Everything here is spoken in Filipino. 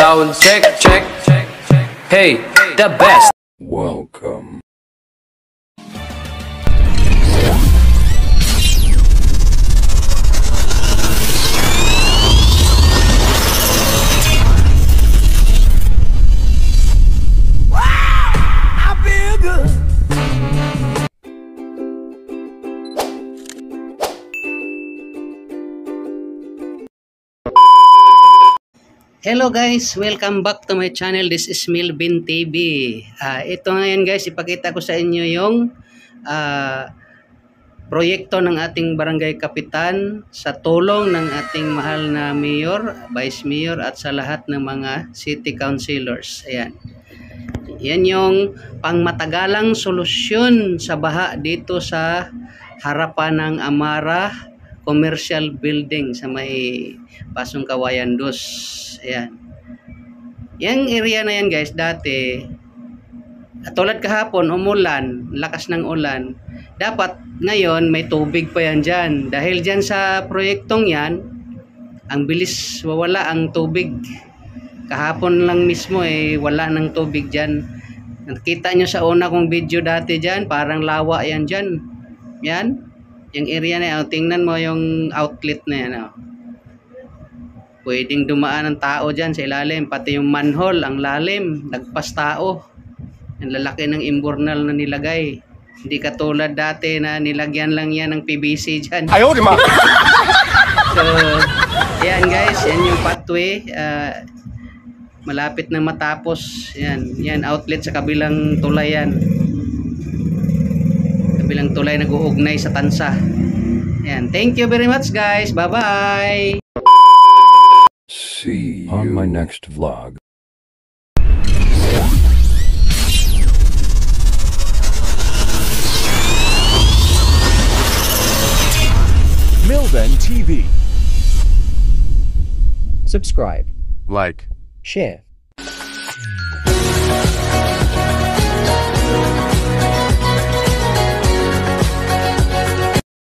Sound check. Hey, the best. Welcome. Hello guys, welcome back to my channel. This is Milvin TV. Ito ngayon guys, ipakita ko sa inyo yung proyekto ng ating barangay kapitan sa tulong ng ating mahal na mayor, vice mayor at sa lahat ng mga city councilors. Ayan. Yan yung pangmatagalang solusyon sa baha dito sa harapan ng Amara Commercial Building sa may Pasong Kawayan 2. Ayan. Yang area na yan guys, dati tulad kahapon, umulan, lakas ng ulan. Dapat ngayon may tubig pa yan dyan. Dahil dyan sa proyektong yan, ang bilis wawala ang tubig. Kahapon lang mismo wala ng tubig dyan. Nakita nyo sa una kong video dati dyan, parang lawa yan dyan. Yan. Yung area na yan, tingnan mo yung outlet na yan. Pwedeng dumaan ng tao dyan sa ilalim. Pati yung manhole, ang lalim. Nagpas tao. Ang lalaki ng imbornal na nilagay. Hindi katulad dati na nilagyan lang yan ng PVC dyan. Ayaw, di ma! So, yan guys. Yan yung pathway. Malapit na matapos. Yan outlet sa kabilang tulay yan. Kabilang tulay nag-uugnay sa tansa. Yan. Thank you very much guys. Bye-bye! See you on my next vlog. Milvin TV. Subscribe, Like. share.